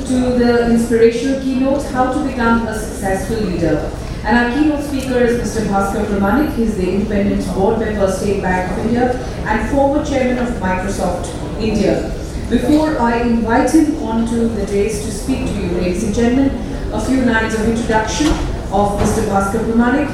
to the Inspirational Keynote, How to Become a Successful Leader. And our keynote speaker is Mr. Bhaskar Pramanik. He's the independent board member of State Bank of India and former chairman of Microsoft India. Before I invite him onto the dais to speak to you, ladies and gentlemen, a few lines of introduction of Mr. Bhaskar Pramanik.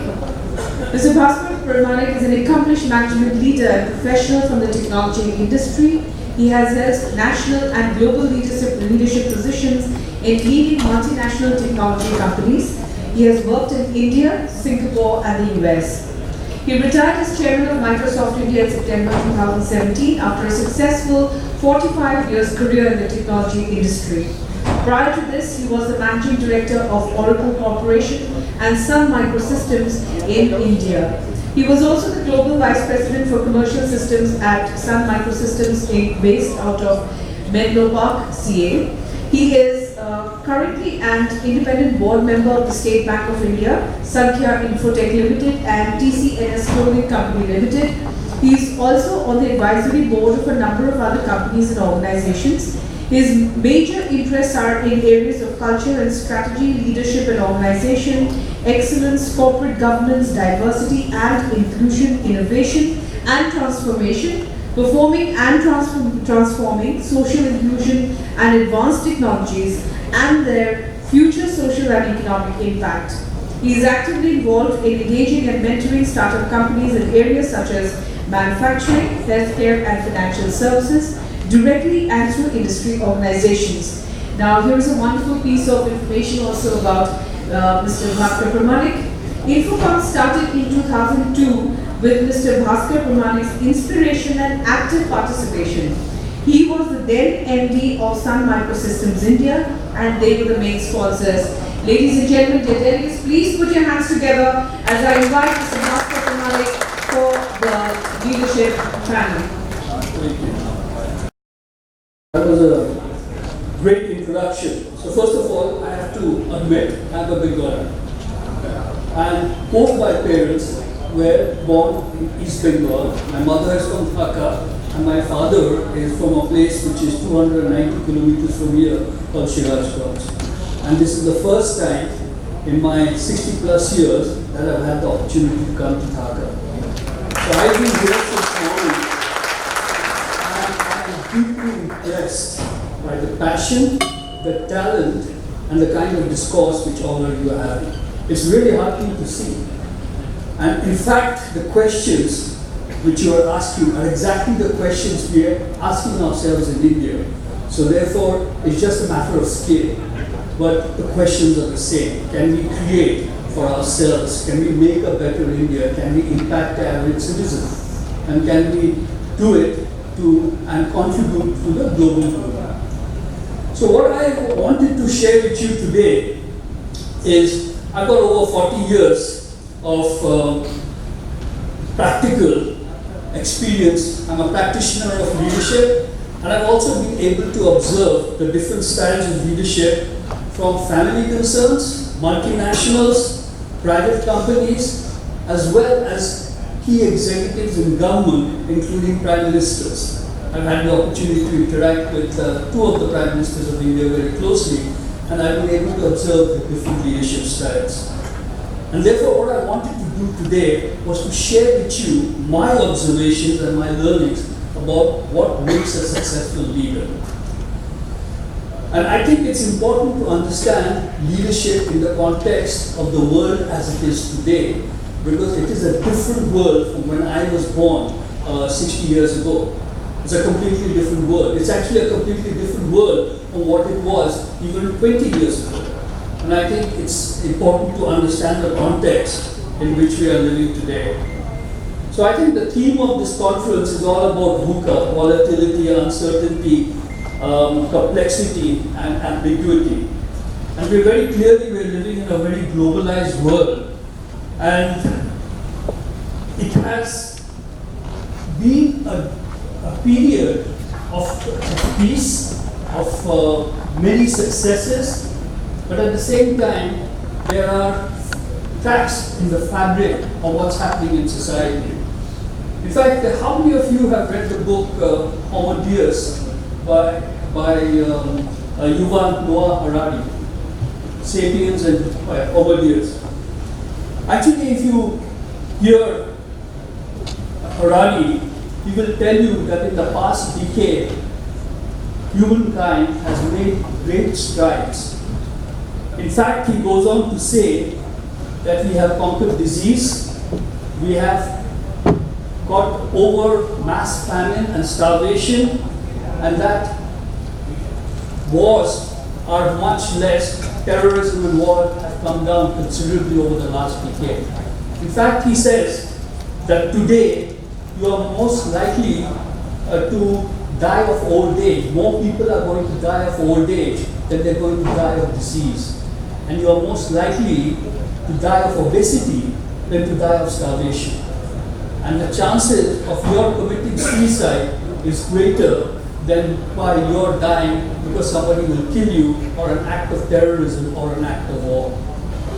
Mr. Bhaskar Pramanik is an accomplished management leader and professional from the technology industry. He has held national and global leadership positions in leading multinational technology companies. He has worked in India, Singapore, and the US. He retired as chairman of Microsoft India in September 2017 after a successful 45 years career in the technology industry. Prior to this, he was the managing director of Oracle Corporation and Sun Microsystems in India. He was also the global vice president for commercial systems at Sun Microsystems Inc., based out of Menlo Park, CA. He is currently an independent board member of the State Bank of India, Sankhya Infotech Limited, and TCNS Clothing Company Limited. He is also on the advisory board of a number of other companies and organizations. His major interests are in areas of culture and strategy, leadership and organization, excellence, corporate governance, diversity and inclusion, innovation and transformation, performing and transforming social inclusion and advanced technologies and their future social and economic impact. He is actively involved in engaging and mentoring startup companies in areas such as manufacturing, healthcare and financial services, directly and through industry organizations. Now, here is a wonderful piece of information also about Mr. Bhaskar Pramanik. Infocom started in 2002 with Mr. Bhaskar Pramanik's inspiration and active participation. He was the then MD of Sun Microsystems India, and they were the main sponsors. Ladies and gentlemen, dear delegates, please put your hands together as I invite Mr. Bhaskar Pramanik for the leadership panel. Thank you. That was a great introduction. So first of all, I have to admit I'm a Bengali. And both my parents were born in East Bengal. My mother is from Dhaka and my father is from a place which is 290 kilometers from here called Shirajganj. And this is the first time in my 60 plus years that I've had the opportunity to come to Dhaka. So I've been here since morning. Deeply impressed by the passion, the talent, and the kind of discourse which all of you are having. It's really heartening to see. And in fact, the questions which you are asking are exactly the questions we are asking ourselves in India. So therefore, it's just a matter of scale. But the questions are the same. Can we create for ourselves? Can we make a better India? Can we impact the average citizen? And can we do it and contribute to the global good? So what I wanted to share with you today is I've got over 40 years of practical experience. I'm a practitioner of leadership, and I've also been able to observe the different styles of leadership from family concerns, multinationals, private companies, as well as key executives in government, including prime ministers. I've had the opportunity to interact with two of the prime ministers of India very closely, and I've been able to observe the different leadership styles. And therefore, what I wanted to do today was to share with you my observations and my learnings about what makes a successful leader. And I think it's important to understand leadership in the context of the world as it is today, because it is a different world from when I was born 60 years ago. It's a completely different world. It's actually a completely different world from what it was even 20 years ago. And I think it's important to understand the context in which we are living today. So I think the theme of this conference is all about VUCA, volatility, uncertainty, complexity, and ambiguity. And we're living in a very globalized world. And it has been a period of peace, of many successes, but at the same time, there are cracks in the fabric of what's happening in society. In fact, how many of you have read the book Homo Deus by Yuval Noah Harari, Sapiens and Homo Deus. Actually, if you hear Harari, he will tell you that in the past decade, humankind has made great strides. In fact, he goes on to say that we have conquered disease, we have got over mass famine and starvation, and that wars are much less. Terrorism and war have come down considerably over the last decade. In fact, he says that today you are most likely to die of old age. More people are going to die of old age than they're going to die of disease. And you are most likely to die of obesity than to die of starvation. And the chances of your committing suicide is greater than by your dying because somebody will kill you, or an act of terrorism, or an act of war.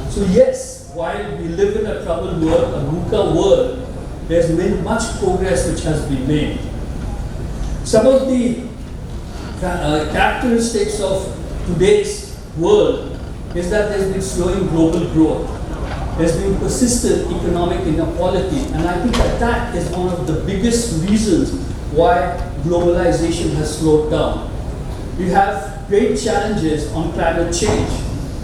So yes, while we live in a troubled world, a VUCA world, there's been much progress which has been made. Some of the characteristics of today's world is that there's been slowing global growth. There's been persistent economic inequality, and I think that is one of the biggest reasons why globalization has slowed down. We have great challenges on climate change.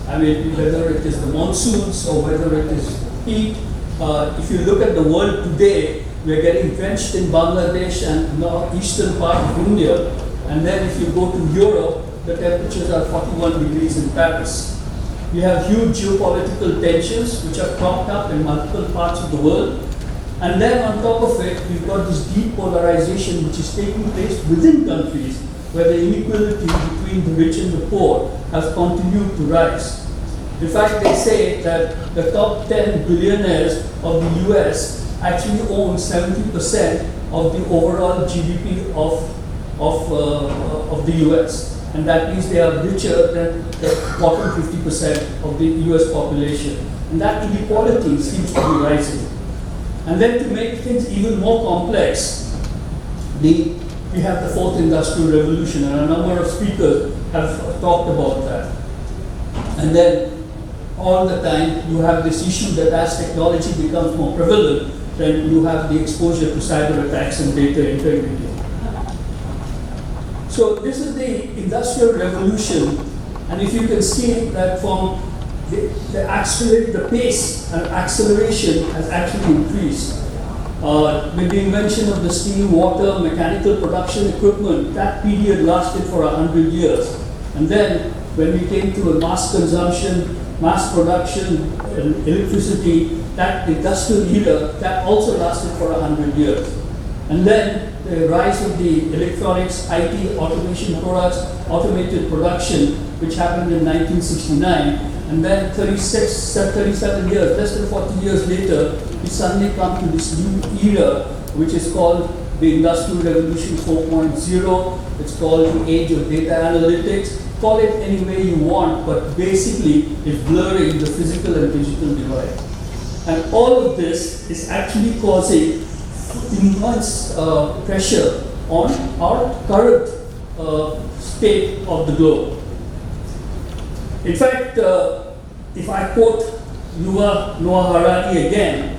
I mean, whether it is the monsoons or whether it is heat. If you look at the world today, we're getting drenched in Bangladesh and northeastern part of India. And then if you go to Europe, the temperatures are 41 degrees in Paris. We have huge geopolitical tensions which have cropped up in multiple parts of the world. And then on top of it, we've got this deep polarization which is taking place within countries, where the inequality between the rich and the poor has continued to rise. In fact, they say that the top 10 billionaires of the US actually own 70% of the overall GDP of the US. And that means they are richer than the bottom 50% of the US population. And that inequality seems to be rising. And then to make things even more complex, we have the fourth industrial revolution, and a number of speakers have talked about that. And then all the time you have this issue that as technology becomes more prevalent, then you have the exposure to cyber attacks and data integrity. So this is the industrial revolution, and if you can see that from the pace and acceleration has actually increased. With the invention of the steam, water, mechanical production equipment, that period lasted for 100 years. And then when we came to a mass consumption, mass production, electricity, that industrial era, that also lasted for 100 years. And then the rise of the electronics, IT, automation products, automated production, which happened in 1969. And then 37 years, less than 40 years later, we suddenly come to this new era, which is called the Industrial Revolution 4.0. It's called the age of data analytics. Call it any way you want, but basically it's blurring the physical and digital divide. And all of this is actually causing immense pressure on our current state of the globe. In fact, if I quote Yuval Noah Harari again,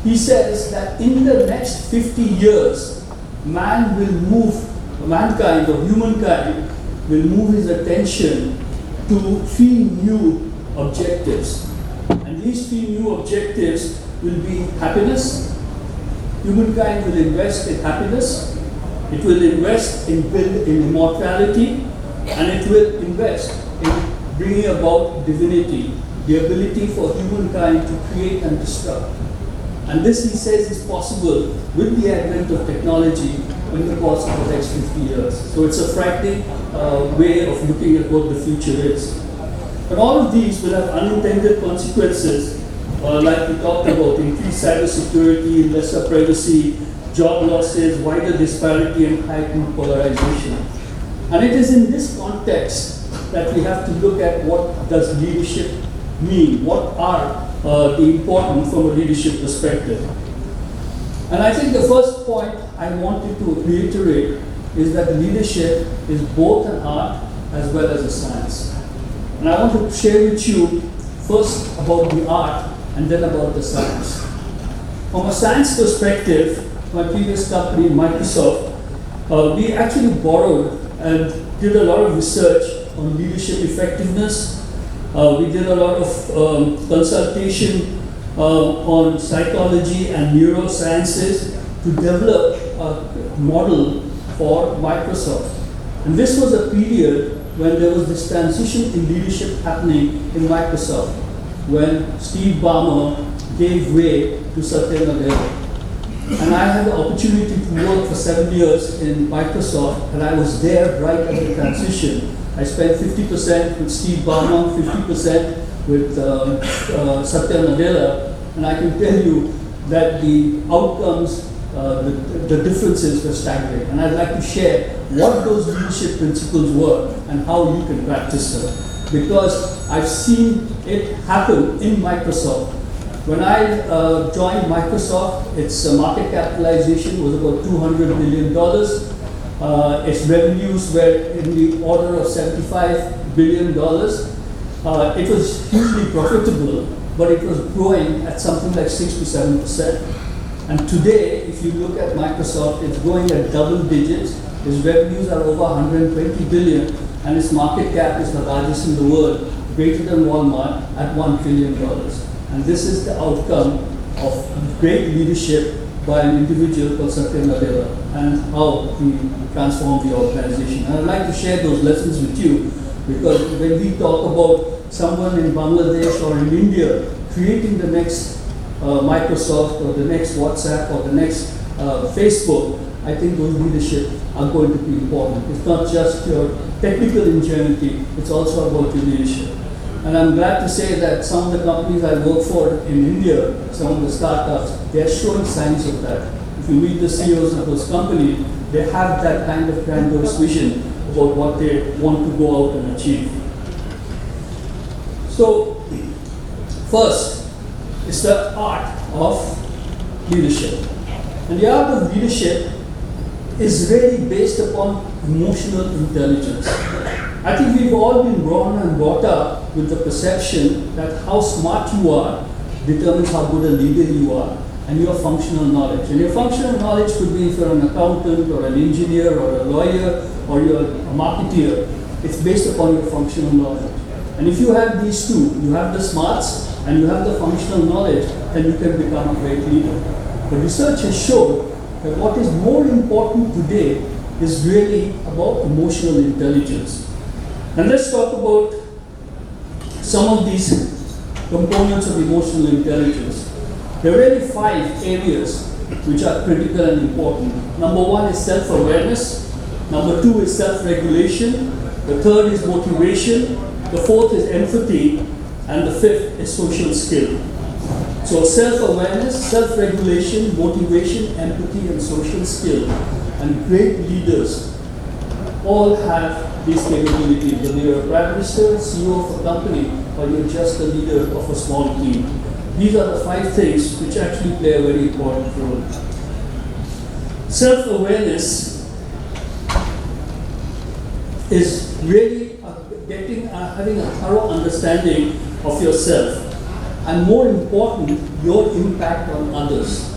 he says that in the next 50 years, mankind or humankind will move his attention to 3 new objectives. And these 3 new objectives will be happiness. Humankind will invest in happiness. It will invest in immortality, and it will invest in bringing about divinity, the ability for humankind to create and destruct. And this, he says, is possible with the advent of technology in the course of the next 50 years. So it's a frightening way of looking at what the future is. But all of these will have unintended consequences, like we talked about: increased cybersecurity, lesser privacy, job losses, wider disparity, and heightened polarization. And it is in this context that we have to look at what does leadership mean, what are the important from a leadership perspective. And I think the first point I wanted to reiterate is that leadership is both an art as well as the science. And I want to share with you first about the art and then about the science. From a science perspective, my previous company, Microsoft, we actually borrowed and did a lot of research on leadership effectiveness. We did a lot of consultation on psychology and neurosciences to develop a model for Microsoft. And this was a period when there was this transition in leadership happening in Microsoft, when Steve Ballmer gave way to Satya Nadella. And I had the opportunity to work for 7 years in Microsoft, and I was there right at the transition. I spent 50% with Steve Ballmer, 50% with Satya Nadella, and I can tell you that the outcomes, the differences were staggering. And I'd like to share what those leadership principles were and how you can practice them. Because I've seen it happen in Microsoft. When I joined Microsoft, its market capitalization was about $200 billion. Its revenues were in the order of $75 billion. It was hugely profitable, but it was growing at something like 6 to 7%. And today, if you look at Microsoft, it's growing at double digits. Its revenues are over 120 billion, and its market cap is the largest in the world, greater than Walmart at $1 trillion. And this is the outcome of great leadership by an individual called Satya Nadella and how he transformed the organization. And I'd like to share those lessons with you, because when we talk about someone in Bangladesh or in India creating the next Microsoft or the next WhatsApp or the next Facebook, I think those leadership are going to be important. It's not just your technical ingenuity, it's also about your leadership. And I'm glad to say that some of the companies I work for in India, some of the startups, they're showing signs of that. If you meet the CEOs of those companies, they have that kind of grandiose vision about what they want to go out and achieve. So, first, it's the art of leadership. And the art of leadership is really based upon emotional intelligence. I think we've all been born and brought up with the perception that how smart you are determines how good a leader you are, and your functional knowledge. And your functional knowledge could be if you're an accountant or an engineer or a lawyer or you're a marketeer. It's based upon your functional knowledge. And if you have these two, you have the smarts and you have the functional knowledge, then you can become a great leader. But research has shown that what is more important today is really about emotional intelligence. And let's talk about some of these components of emotional intelligence. There are really 5 areas which are critical and important. Number 1 is self-awareness. Number 2 is self-regulation. The 3rd is motivation. The 4th is empathy. And the 5th is social skill. So self-awareness, self-regulation, motivation, empathy, and social skill. And great leaders all have these capabilities, whether you're a prime minister, CEO of a company, or you're just a leader of a small team. These are the 5 things which actually play a very important role. Self-awareness is really having a thorough understanding of yourself, and more important, your impact on others.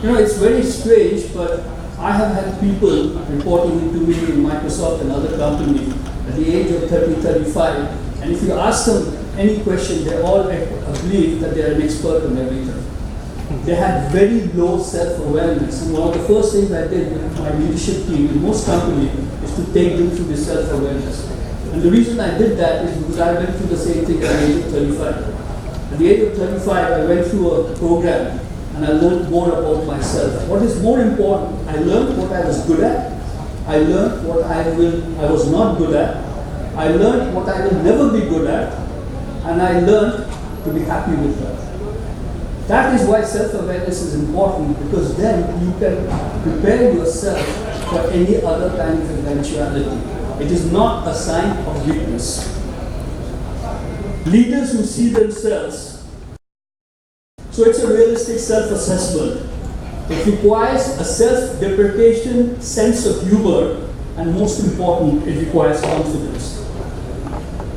You know, it's very strange, but I have had people reporting into me in Microsoft and other companies at the age of 30, 35, and if you ask them any question, they all believe that they are an expert on everything. They had very low self-awareness, and one of the first things I did with my leadership team in most companies is to take them through this self-awareness. And the reason I did that is because I went through the same thing at the age of 35. At the age of 35, I went through a program and I learned more about myself. What is more important, I learned what I was good at, I learned what I was not good at, I learned what I will never be good at, and I learned to be happy with that. That is why self-awareness is important, because then you can prepare yourself for any other kind of eventuality. It is not a sign of weakness. Leaders who see themselves, so it's a realistic self-assessment. It requires a self-deprecation sense of humor and most important, it requires confidence.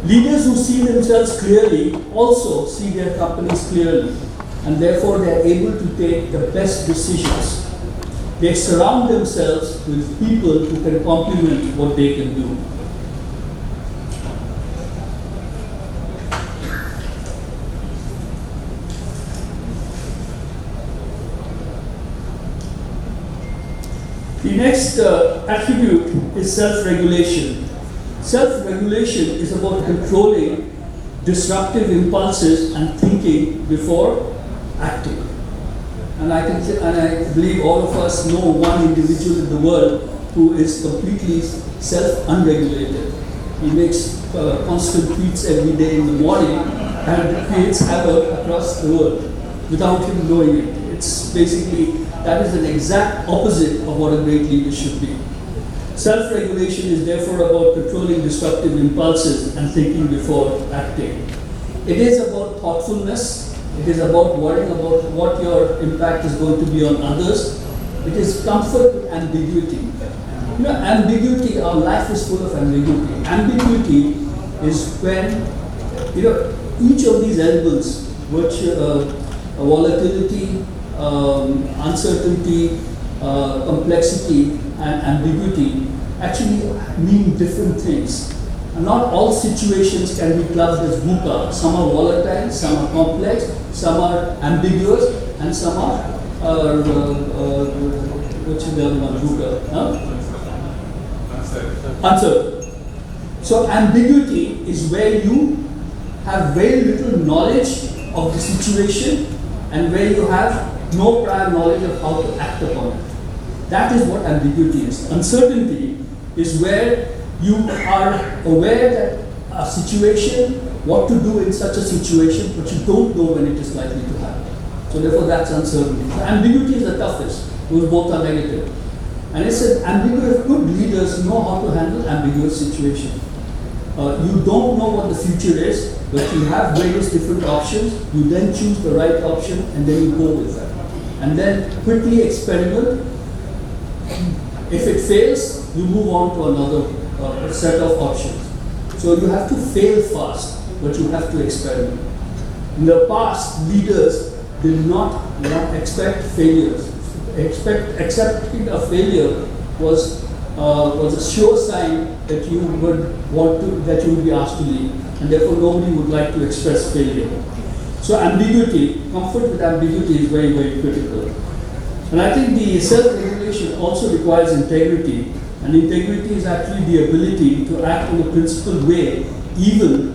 Leaders who see themselves clearly also see their companies clearly, and therefore they are able to take the best decisions. They surround themselves with people who can complement what they can do. The next attribute is self-regulation. Self-regulation is about controlling disruptive impulses and thinking before acting. And I believe all of us know one individual in the world who is completely self-unregulated. He makes constant tweets every day in the morning and creates havoc across the world without him knowing it. It's basically, that is an exact opposite of what a great leader should be. Self-regulation is therefore about controlling disruptive impulses and thinking before acting. It is about thoughtfulness. It is about worrying about what your impact is going to be on others. It is comfort with ambiguity. You know, ambiguity, our life is full of ambiguity. Ambiguity is when, you know, each of these elements, which volatility, uncertainty, complexity, and ambiguity actually mean different things. And not all situations can be clubbed as VUCA. Some are volatile, some are complex, some are ambiguous, and some are, which is the other one, VUCA? Uncertain. So ambiguity is where you have very little knowledge of the situation and where you have no prior knowledge of how to act upon it. That is what ambiguity is. Uncertainty is where you are aware that a situation, what to do in such a situation, but you don't know when it is likely to happen. So therefore that's uncertainty. So ambiguity is the toughest, because both are negative. And it's an ambiguous, good leaders know how to handle ambiguous situations. You don't know what the future is, but you have various different options. You then choose the right option and then you go with that. And then quickly experiment. If it fails, you move on to another set of options. So you have to fail fast, but you have to experiment. In the past, leaders did not expect failures. Accepting a failure was a sure sign that you would be asked to leave, and therefore nobody would like to express failure. So ambiguity, comfort with ambiguity is very, very critical. And I think the self-regulation also requires integrity, and integrity is actually the ability to act in a principled way, even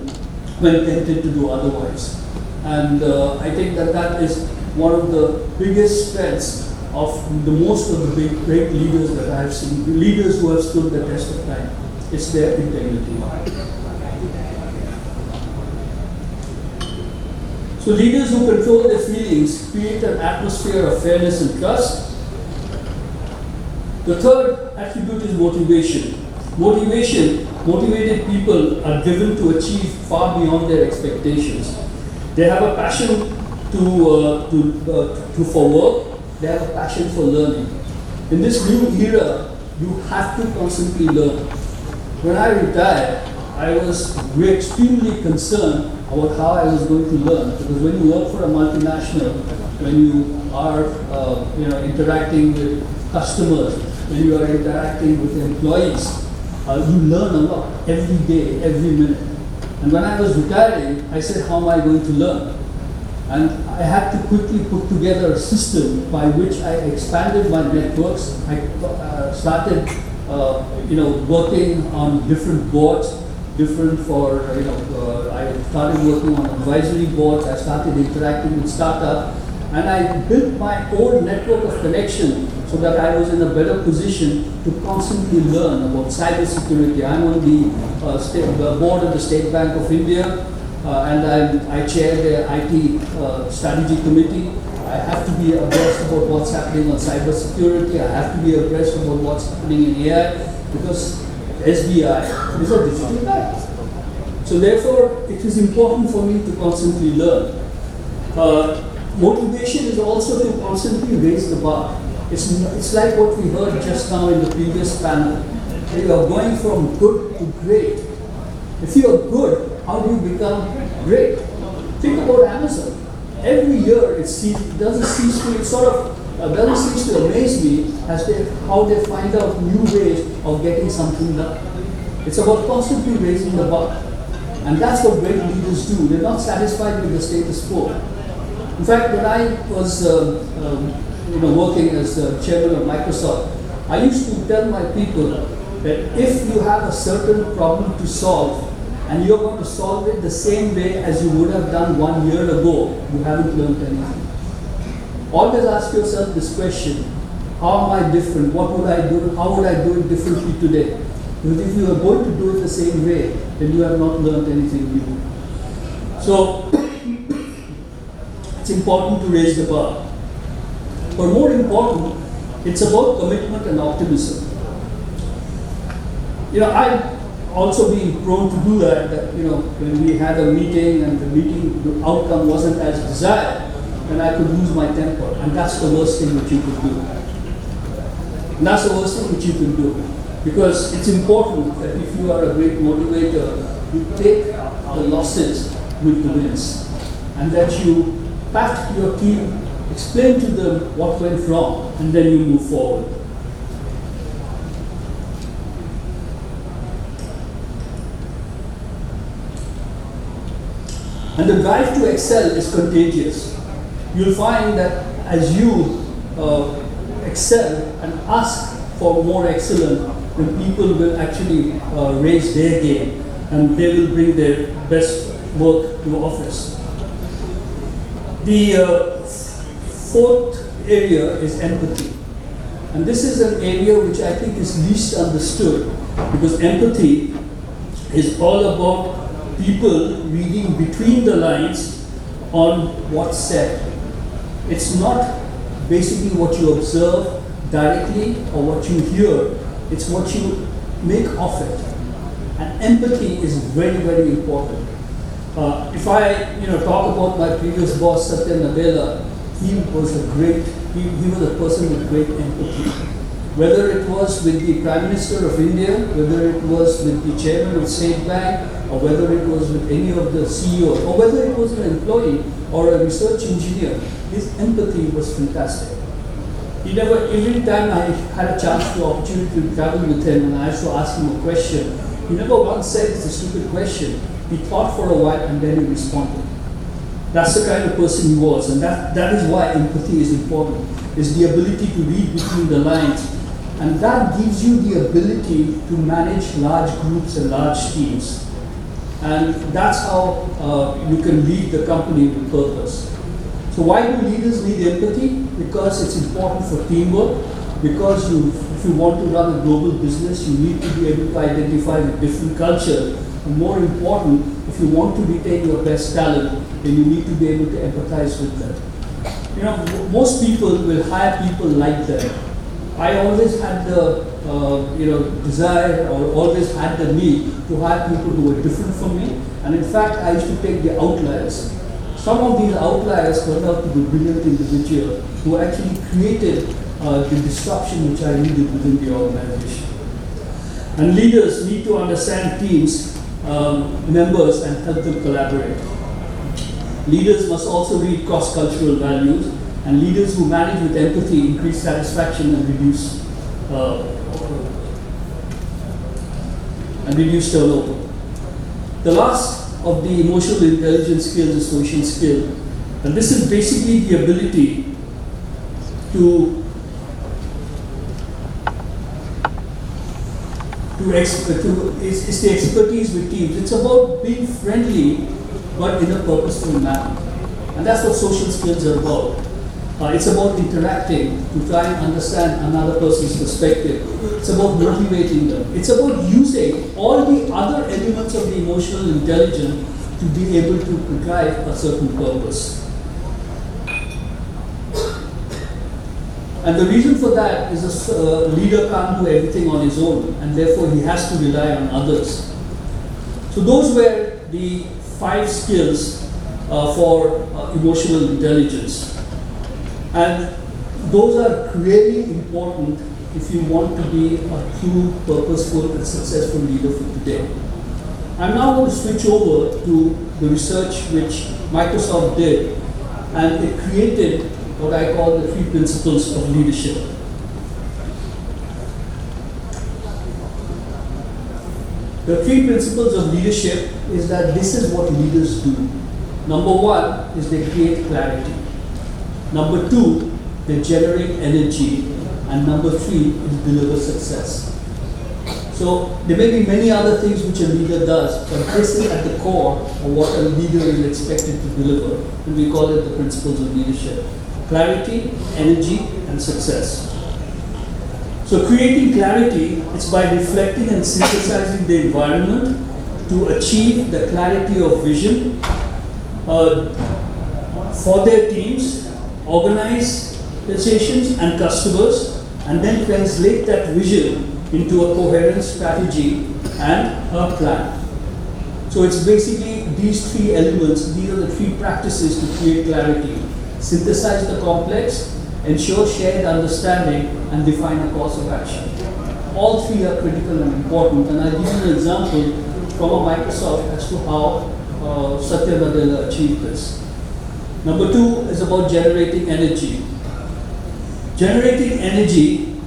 when tempted to do otherwise. And I think that is one of the biggest strengths of most of the great leaders that I have seen, leaders who have stood the test of time. It's their integrity. So leaders who control their feelings create an atmosphere of fairness and trust. The third attribute is motivation. Motivated people are driven to achieve far beyond their expectations. They have a passion for work. They have a passion for learning. In this new era, you have to constantly learn. When I retired, I was extremely concerned about how I was going to learn, because when you work for a multinational, when you are interacting with customers, when you are interacting with employees, you learn a lot every day, every minute. And when I was retiring, I said, how am I going to learn? And I had to quickly put together a system by which I expanded my networks. I started working on different boards, I started working on advisory boards, I started interacting with startups, and I built my own network of connection so that I was in a better position to constantly learn about cybersecurity. I'm on the board of the State Bank of India, and I chair the IT strategy committee. I have to be abreast about what's happening on cybersecurity. I have to be abreast about what's happening in AI, because SBI is a digital bank. So therefore, it is important for me to constantly learn. Motivation is also to constantly raise the bar. It's like what we heard just now in the previous panel. that you are going from good to great. If you are good, how do you become great? Think about Amazon. Every year it doesn't cease to amaze me as to how they find out new ways of getting something done. It's about constantly raising the bar. And that's what great leaders do. They're not satisfied with the status quo. In fact, when I was working as the chairman of Microsoft, I used to tell my people that if you have a certain problem to solve and you're going to solve it the same way as you would have done 1 year ago, you haven't learned anything. Always ask yourself this question: how am I different? What would I do? How would I do it differently today? Because if you are going to do it the same way, then you have not learned anything new. So it's important to raise the bar. But more important, it's about commitment and optimism. I've also been prone to do that, when we had a meeting and the outcome wasn't as desired, then I could lose my temper. And that's the worst thing that you could do. And that's the worst thing that you can do. Because it's important that if you are a great motivator, you take the losses with the wins. And that you pat your team, explain to them what went wrong, and then you move forward. And the drive to excel is contagious. You'll find that as you excel and ask for more excellence, then people will actually raise their game and they will bring their best work to office. The fourth area is empathy. And this is an area which I think is least understood, because empathy is all about people reading between the lines on what's said. It's not basically what you observe directly or what you hear, it's what you make of it. And empathy is very, very important. If I talk about my previous boss, Satya Nadella, he was a person with great empathy. Whether it was with the Prime Minister of India, whether it was with the Chairman of State Bank, or whether it was with any of the CEOs, or whether it was an employee or a research engineer, his empathy was fantastic. Every time I had a chance to opportunity to travel with him and I used to ask him a question, he never once said it's a stupid question. He thought for a while and then he responded. That's the kind of person he was, and that is why empathy is important, is the ability to read between the lines. And that gives you the ability to manage large groups and large teams. And that's how you can lead the company with purpose. So why do leaders need empathy? Because it's important for teamwork, because if you want to run a global business, you need to be able to identify with different cultures. And more important, if you want to retain your best talent, then you need to be able to empathize with them. Most people will hire people like them. I always had the desire, or always had the need to hire people who were different from me. And in fact, I used to take the outliers. Some of these outliers turned out to be brilliant individuals who actually created the disruption which I needed within the organization. And leaders need to understand teams, members, and help them collaborate. Leaders must also read cross-cultural values, and leaders who manage with empathy increase satisfaction and reduce turnover. The last of the emotional intelligence skills is social skill, and this is basically the ability it's the expertise with teams. It's about being friendly, but in a purposeful manner. And that's what social skills are about. It's about interacting to try and understand another person's perspective. It's about motivating them. It's about using all the other elements of the emotional intelligence to be able to drive a certain purpose. And the reason for that is a leader can't do everything on his own, and therefore he has to rely on others. So those were the 5 skills for emotional intelligence. And those are really important if you want to be a true, purposeful, and successful leader for today. I'm now going to switch over to the research which Microsoft did, and it created what I call the 3 principles of leadership. The 3 principles of leadership is that this is what leaders do. Number 1 is they create clarity. Number 2, they generate energy. And number 3 is deliver success. So there may be many other things which a leader does, but this is at the core of what a leader is expected to deliver. And we call it the principles of leadership. Clarity, energy, and success. So creating clarity is by reflecting and synthesizing the environment to achieve the clarity of vision for their teams, organizations and customers, and then translate that vision into a coherent strategy and a plan. So it's basically these 3 elements, these are the 3 practices to create clarity. Synthesize the complex, ensure shared understanding, and define a course of action. All 3 are critical and important, and I'll give you an example from a Microsoft as to how Satya Nadella achieved this. Number 2 is about generating energy. Generating energy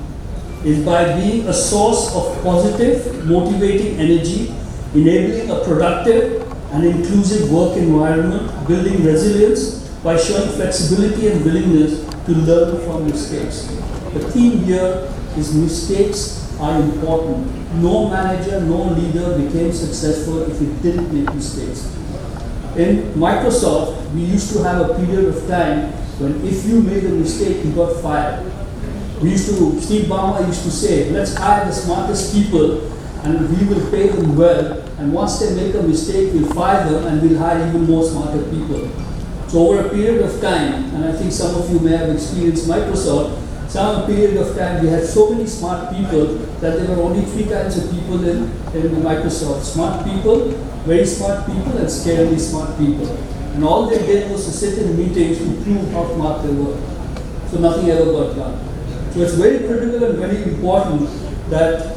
is by being a source of positive, motivating energy, enabling a productive and inclusive work environment, building resilience by showing flexibility and willingness to learn from mistakes. The theme here is mistakes are important. No manager, no leader became successful if he didn't make mistakes. In Microsoft, we used to have a period of time when if you made a mistake, you got fired. Steve Ballmer used to say, let's hire the smartest people and we will pay them well, and once they make a mistake, we'll fire them and we'll hire even more smarter people. So over a period of time, and I think some of you may have experienced Microsoft, some period of time we had so many smart people that there were only 3 kinds of people in Microsoft. Smart people, very smart people, and scarily smart people. And all they did was to sit in meetings to prove how smart they were. So nothing ever got done. So it's very critical and very important that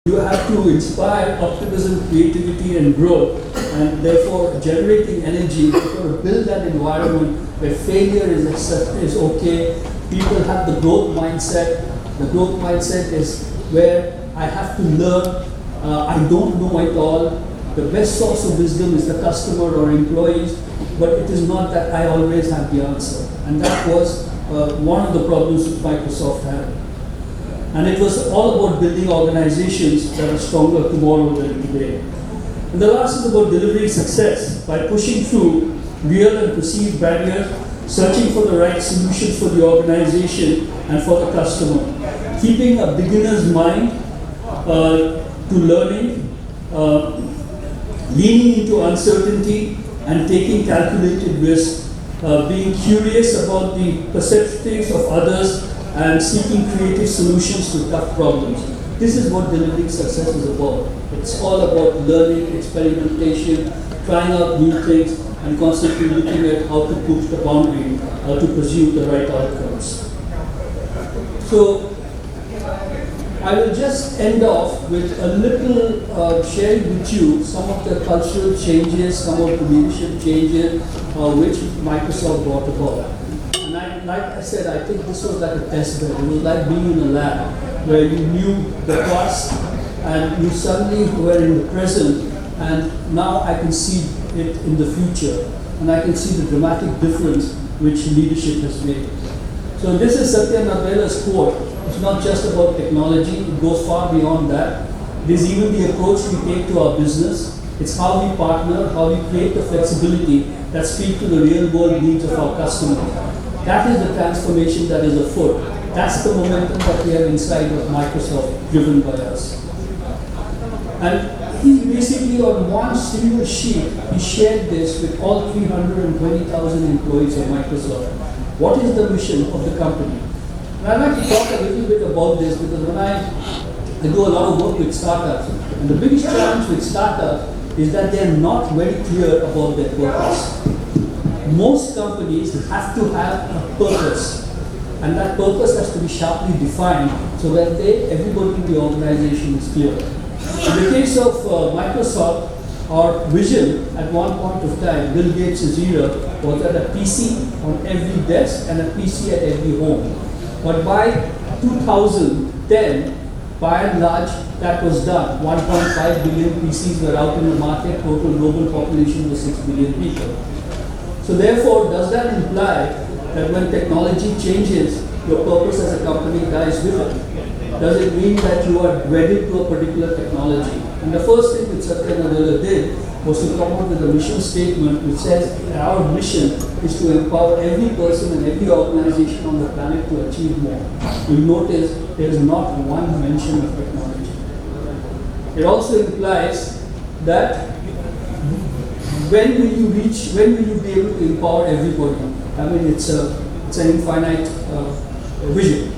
you have to inspire optimism, creativity, and growth, and therefore generating energy. You've got to build that environment where failure is okay. People have the growth mindset. The growth mindset is where I have to learn. I don't know it all. The best source of wisdom is the customer or employees, but it is not that I always have the answer. And that was one of the problems that Microsoft had. And it was all about building organizations that are stronger tomorrow than today. And the last is about delivering success by pushing through real and perceived barriers, searching for the right solutions for the organization and for the customer, keeping a beginner's mind to learning, leaning into uncertainty and taking calculated risks, being curious about the perspectives of others and seeking creative solutions to tough problems. This is what delivering success is about. It's all about learning, experimentation, trying out new things, and constantly looking at how to push the boundary, how to pursue the right outcomes. So I will just end off with a little sharing with you some of the cultural changes, some of the leadership changes which Microsoft brought about. And like I said, I think this was like a test bed. It was like being in a lab where you knew the past and you suddenly were in the present, and now I can see it in the future, and I can see the dramatic difference which leadership has made. So this is Satya Nadella's quote. It's not just about technology, it goes far beyond that. It is even the approach we take to our business. It's how we partner, how we create the flexibility that speak to the real world needs of our customers. That is the transformation that is afoot. That's the momentum that we have inside of Microsoft, driven by us. And he basically on one single sheet, he shared this with all 320,000 employees of Microsoft. What is the mission of the company? And I'd like to talk a little bit about this because when I do a lot of work with startups, and the biggest challenge with startups is that they're not very clear about their purpose. Most companies have to have a purpose. and that purpose has to be sharply defined so that everybody in the organization is clear. In the case of Microsoft, our vision at one point of time, Bill Gates' era, was that a PC on every desk and a PC at every home. But by 2010, by and large, that was done. 1.5 billion PCs were out in the market, total global population was 6 billion people. So therefore, does that imply that when technology changes, your purpose as a company dies with it? Does it mean that you are wedded to a particular technology? And the first thing that Satya Nadella did was to come up with a mission statement which says our mission is to empower every person and every organization on the planet to achieve more. You'll notice there is not one mention of technology. It also implies that when will you be able to empower everybody? I mean, it's an infinite vision.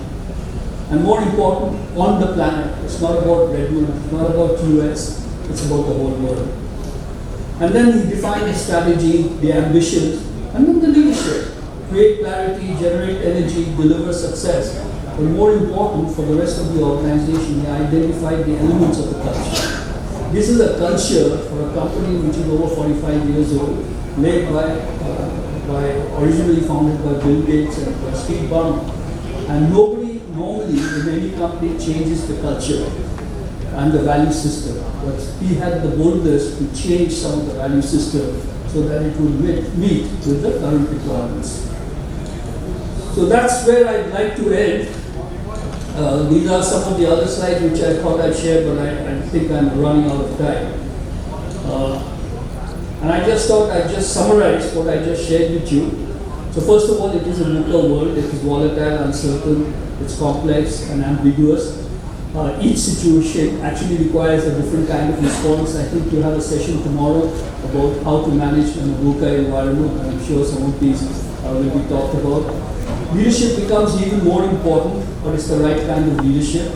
And more important, on the planet. It's not about Redmond, it's not about US, it's about the whole world. And then he defined the strategy, the ambition, and then the leadership. Create clarity, generate energy, deliver success. But more important, for the rest of the organization, he identified the elements of the culture. This is a culture for a company which is over 45 years old, led originally founded by Bill Gates and by Steve Ballmer. And nobody normally in any company changes the culture and the value system. But he had the boldness to change some of the value system so that it would meet with the current requirements. So that's where I'd like to end. These are some of the other slides which I thought I'd share, but I think I'm running out of time. And I just thought I'd just summarize what I just shared with you. So first of all, it is a VUCA world. It is volatile, uncertain, it's complex and ambiguous. Each situation actually requires a different kind of response. I think you have a session tomorrow about how to manage in a VUCA environment. I'm sure some of these will be talked about. Leadership becomes even more important, but it's the right kind of leadership.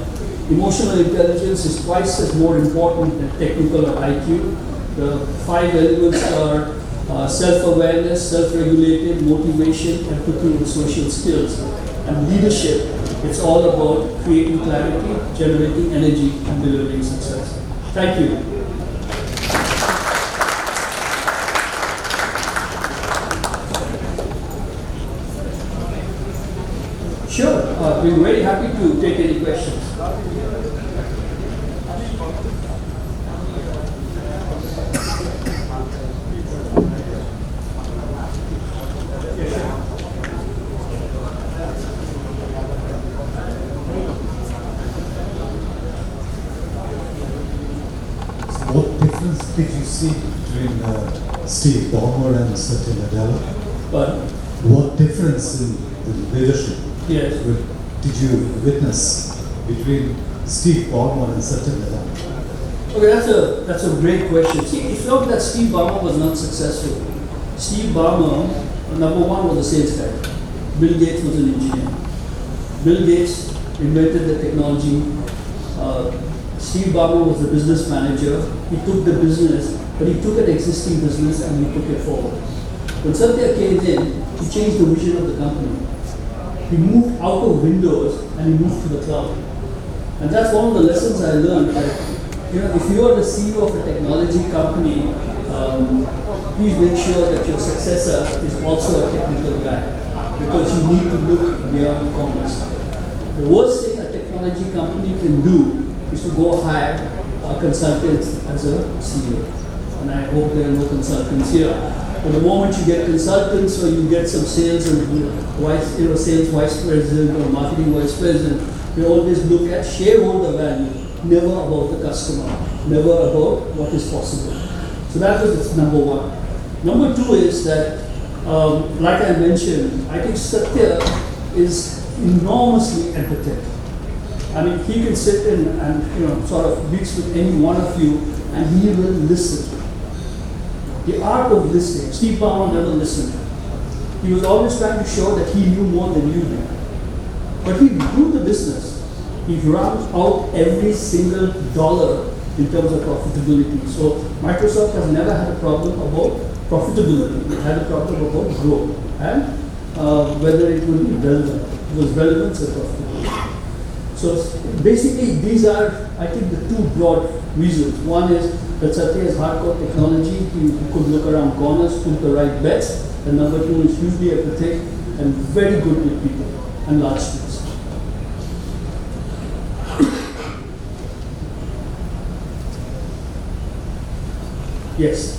Emotional intelligence is twice as more important than technical or IQ. The 5 elements are self-awareness, self-regulated, motivation, empathy, and social skills. And leadership, it's all about creating clarity, generating energy, and delivering success. Thank you. Sure, we're very happy to take any questions. What difference did you see between Steve Ballmer and Satya Nadella? But What difference in the leadership yes, did you witness between Steve Ballmer and Satya Nadella? okay, that's a great question. See, it's not that Steve Ballmer was not successful. Steve Ballmer, number one, was a sales guy. Bill Gates was an engineer. Bill Gates invented the technology. Steve Ballmer was the business manager. He took the business, but he took an existing business and he took it forward. When Satya came in, he changed the vision of the company. He moved out of Windows and he moved to the cloud. And that's one of the lessons I learned. That, if you are the CEO of a technology company, please make sure that your successor is also a technical guy, because you need to look beyond commerce. The worst thing a technology company can do is to go hire a consultant as a CEO. And I hope there are no consultants here. But the moment you get consultants or you get some sales and sales vice president or marketing vice president, we always look at shareholder value, never about the customer, never about what is possible. So that was number one. Number two is that, like I mentioned, I think Satya is enormously empathetic. I mean, he can sit in and sort of mix with any one of you, and he will listen. The art of listening. Steve Ballmer never listened. He was always trying to show that he knew more than you knew. But he grew the business. He ran out every single dollar in terms of profitability. So Microsoft has never had a problem about profitability. It had a problem about growth. And whether it will be relevant. It was relevance or profitability. So basically, these are, I think, the two broad reasons. One is that Satya has hardcore technology. He could look around corners, put the right bets. And number two is hugely empathetic and very good with people and large teams. Yes.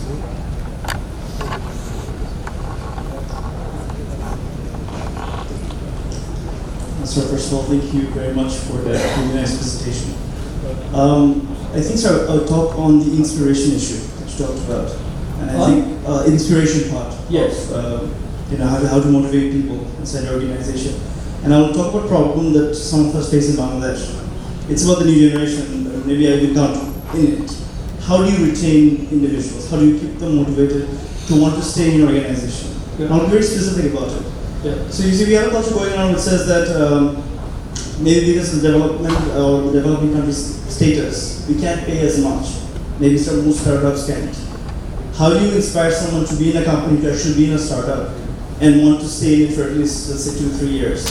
So first of all, thank you very much for that really nice presentation. I think, sir, I'll talk on the inspiration issue that you talked about. And I think inspiration part. Yes. How to motivate people inside the organization. And I will talk about a problem that some of us face in Bangladesh. It's about the new generation, maybe I will count in it. How do you retain individuals? How do you keep them motivated to want to stay in your organization? Yeah. I'll be very specific about it. Yeah. So you see, we have a culture going on which says that maybe because of development or the developing country's status, we can't pay as much. Maybe most startups can't. How do you inspire someone to be in a company, to actually be in a startup, and want to stay in it for at least, let's say, 2-3 years,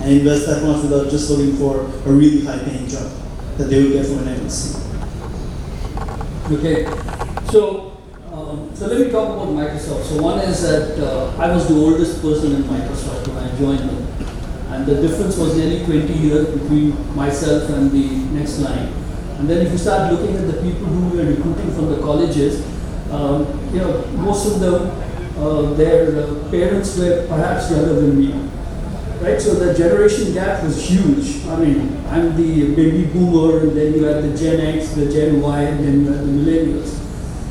and invest that much without just looking for a really high-paying job that they will get from an MNC? Okay. So let me talk about Microsoft. So one is that I was the oldest person in Microsoft when I joined them. And the difference was nearly 20 years between myself and the next line. And then if you start looking at the people who were recruiting from the colleges, most of them, their parents were perhaps younger than me. Right? So the generation gap was huge. I mean, I'm the baby boomer, and then you had the Gen X, the Gen Y, and then the millennials.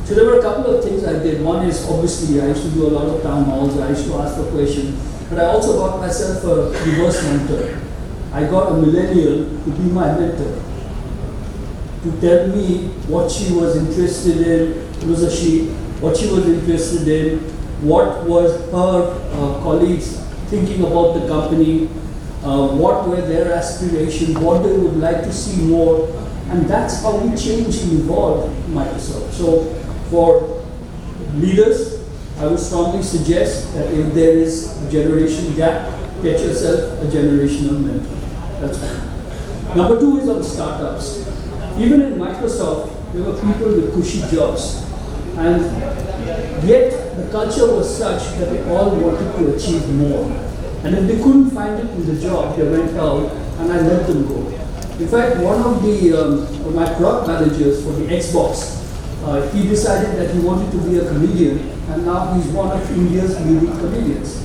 So there were a couple of things I did. One is obviously I used to do a lot of town halls. I used to ask the question, but I also got myself a reverse mentor. I got a millennial to be my mentor, to tell me what she was interested in. It was a she. What she was interested in, what was her colleagues thinking about the company, what were their aspirations, what they would like to see more, and that's how we changed and evolved Microsoft. So for leaders, I would strongly suggest that if there is a generation gap, get yourself a generational mentor. That's one. Number two is on startups. Even in Microsoft, there were people with cushy jobs, and yet the culture was such that they all wanted to achieve more. And if they couldn't find it in the job, they went out and I let them go. In fact, one of my product managers for the Xbox, he decided that he wanted to be a comedian, and now he's one of India's leading comedians.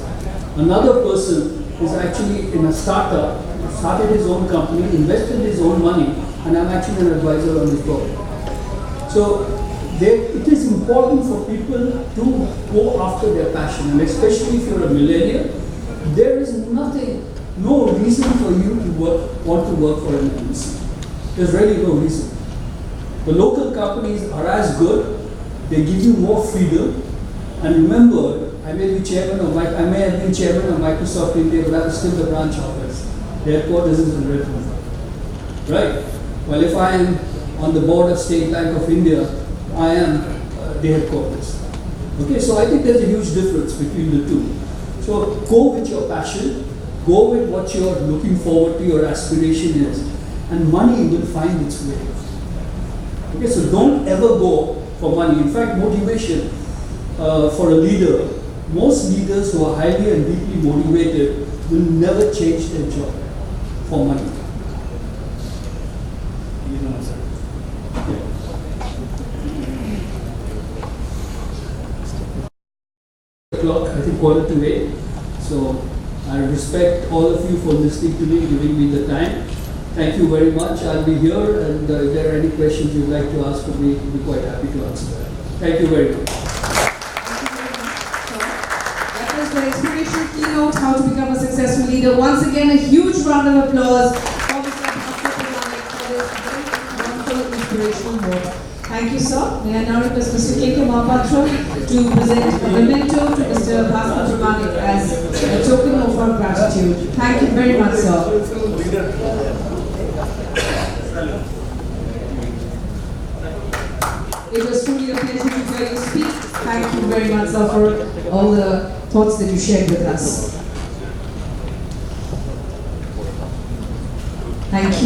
Another person is actually in a startup, started his own company, invested his own money, and I'm actually an advisor on his board. So it is important for people to go after their passion, and especially if you're a millennial, there is no reason for you to want to work for an MNC. There's really no reason. The local companies are as good, they give you more freedom, and remember, I may have been chairman of Microsoft India, but I'm still the branch office. The headquarters is in Redmond. Right? Well, if I am on the board of State Bank of India, I am the headquarters. Okay, so I think there's a huge difference between the two. So go with your passion, go with what you're looking forward to, your aspiration is, and money will find its way. Okay, so don't ever go for money. In fact, motivation for a leader, most leaders who are highly and deeply motivated will never change their job for money. O'clock, I think 7:45. So I respect all of you for listening to me, giving me the time. Thank you very much. I'll be here, and if there are any questions you'd like to ask of me, I'll be quite happy to answer that. Thank you very much. That was the inspirational keynote, how to become a successful leader. Once again, a huge round of applause for Mr. Bhaskar Pramanik for this very wonderful inspirational note. Thank you, sir. May I now request Mr. K.K. Mahapatra to present a memento to Mr. Bhaskar Pramanik as a token of our gratitude. Thank you very much, sir. It was truly a pleasure to hear you speak. Thank you very much, sir, for all the thoughts that you shared with us. Thank you.